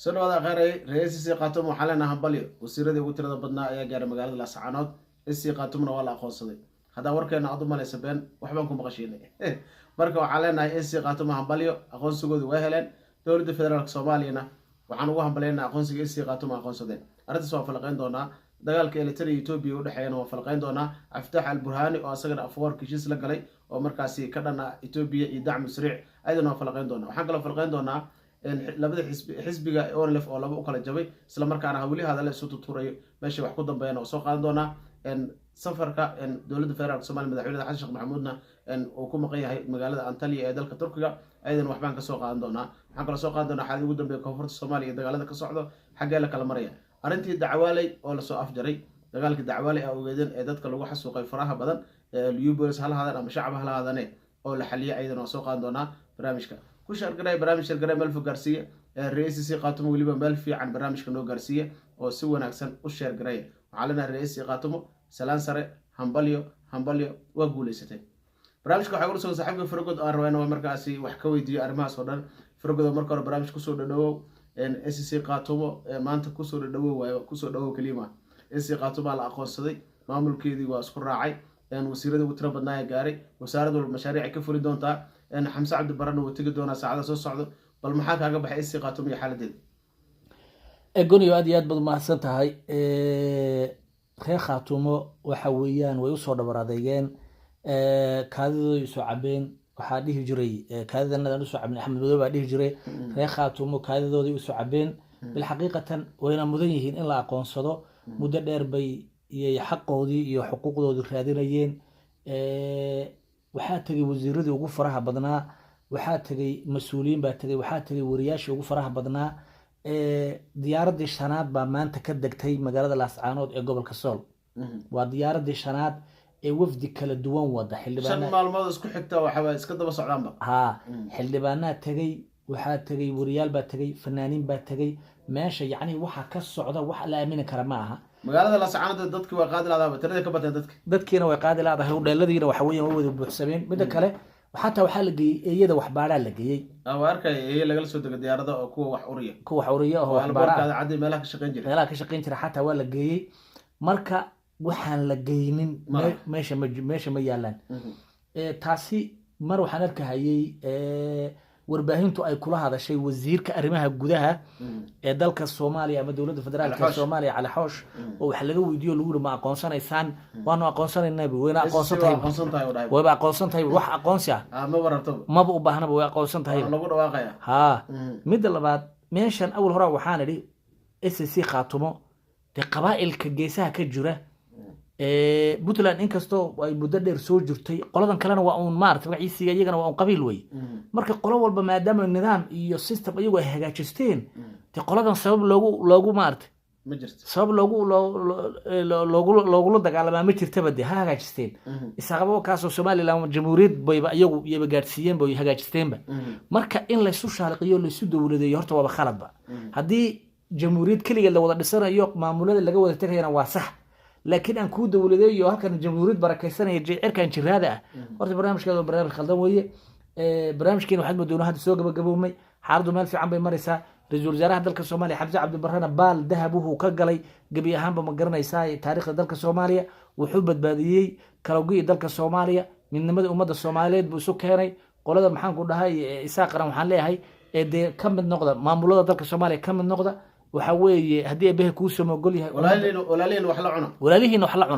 سنوات غيري رئيس قاتم وحالنا همبليو وسيرة وترى بدنا يا جار مقالة لسعانات قاتمنا ولا قاصدي هذا وركنا عضو مال سبان وحبانكم بغشيني مركوا علينا قاتم همبليو أقون سجود وهلا دولة فدرال الصومالينا وعنوا همبلينا أقون سجود قاتم أقون صدين أردت سوى فلقين دونا dagaalka elitari Ethiopia u dhaxeeyna waa falqayn doona Abdullah al-Burhani oo asagana afwar kishiis la galay oo markaasi ka dhana Ethiopia iyo dacmo sariic ayadana falqayn doona waxaan kala falqayn doona labada xisbiga ONLF oo laba u kala jabay isla markaana wali hada la soo tuturayo meesha wax ku dambeeyana oo soo qaadan doona safarka dawladda federaalka Soomaaliya madaxweynaha Xasan Sheekh Maxamuudna oo ku maqan yahay magaalada Antalya ee dalka Turkiga ayadana waxbaan ka soo qaadan doona waxaan kala soo qaadan doona xaalada ugu dambeeyay koonfurta Soomaaliya dagaalada ka socdo xagee la kala maraya arintii dacwaalay oo la soo afjaray dagaalkii dacwaalay ah ogeedeen ee dadka lagu xasuuqay faraha badan ee Liubolis hal hadan ama shacab hal hadane oo la xaliyay ayadana soo qaadan doona barnaamijka ku shargalay barnaamijka garay meel fog gaarsiye ra'iisul qaatimo waliba meel fiican barnaamijka noo gaarsiye oo si wanaagsan u sheer garay waxaana ra'iisul qaatimo salaan sare hambalyo waa guuleysatay barnaamijka waxa uu soo saaxiibka Fargood oo rabay inuu markaasi wax ka weydiiyo arrimahaas oo dhan Fargood marka hore barnaamij ku soo dhadhow SSC qaatumo maanta ku soo dhawow kalima SSC qaatumo la aqoonsaday maamulkeedii waa isku raacay wasiirada ugu tiro badnaa gaaray wasaaradda mashaariic ka fuli doonta Xamse Cabdi Barano uu tagi doona saacada soo socdo bal maxaa kaaga baxay SSC qaatumo iyo xaaladeeda goniyo aad iyo aad bad mahadsan tahay reer qaatumo waxa weeyaan way u soo dhabaraadeeyeen kaadidoodu soo cabeen waxaa dhihi jiray kaadidanadan usoo cabin Axmed Madow baa dhihi jiray reer qaatumo kaadidoodii usoo cabeen bil xaqiiqatan wayna mudan yihiin in la aqoonsado muddo dheer bay xaqoodii iyo xuquuqdoodii raadinayeen waxaa tagay wasiiradii ugu faraha badnaa waxaa tagay mas'uuliyiin baa tagay waxaa tagay wariyaashii ugu faraha badnaa diyaaradii shanaad baa maanta ka degtay magaalada Laascaanood ee gobolka Sool waa diyaaradii shanaad ee wafdi kala duwan wada xildhibaanada shan maalmood isku xigta waxa iska daba socdaanba xildhibaanada tagay waxaa tagay wariyaal baa tagay fanaaniin baa tagay meesha yacni waxa ka socda wax la aamin kara ma aha magaalada Laascaanood dadkii waa qaadi laadaaba tirada ka badan dadkiina way qaadi laadahay hudheeladiina waxa weeyaan way wada buuxsameen mid kale حتى وحال جي يدا وحبارة لجي أو أركي هي اللي جلسوا ديارة أو كوا وحورية هو حبارة هذا عادي ملاك شقين جري حتى ولا جي مركا وحن لجينين ماشي ميالان تاسي مروح نركه هي warbaahintu ay kula hadashay wasiirka arrimaha gudaha ee dalka Soomaaliya ama dawladda federaalka Soomaaliya Cali Xoosh oo wax laga weydiyo lagu ma aqoonsanaysaan waanu aqoonsanaynaa wayna aqoonsantahay wax aqoonsi ah ma u baahnaba way aqoonsantahay lagu dhawaaqaya mid labaad meeshan awal hore waxaan idhi SSC qaatumo de qabaa'ilka geesaha ka jira Puntland inkastoo ay muddo dheer soo jirtay qoladan kalena waa uun maartay magaciisiga iyagana waa uun qabiil way marka qolo walba maadaama nidaam iyo system iyagu ay hagaajisteen te qoladan sabab loogu maartay ma jirto sabab loogu dagaalamaa ma jirtaba de ha hagaajisteen isagaba kaasoo Soomaaliland jamhuuriyad bayba iyagu gaarsiiyeen bay hagaajisteenba marka in la isu shaaliqiyo la isu dawladeeyo horta waa khaladba hadii jamhuuriyad kaliya la wada dhisanayo maamulada laga wada tagayna waa sax لكن أن كود ولدي وهكذا الجمهورية بركيسنا يجي كان شرادة ورد برنامج كذا برنامج خلدان ويا برنامج كانوا حد مدونه هذا السوق بجابوه مي حارضوا مال في عم بيمارسها رجل جراح دلك الصومالي حمزة عبد البرهان بال ذهبه وكجلي جبيه هم بمجرنا يساي تاريخ دلك الصومالية وحبة بادية كروجي دلك الصومالية من مدى أمد الصومالية بسوق هاي قلنا محن كلها هاي إساقنا محن ليه هاي ده كم من نقطة معمولات دلك الصومالية كم من نقطة وحوي هدي به كوسه ما قولي ولا لين وحلا عنا ولا لين وحلا عنا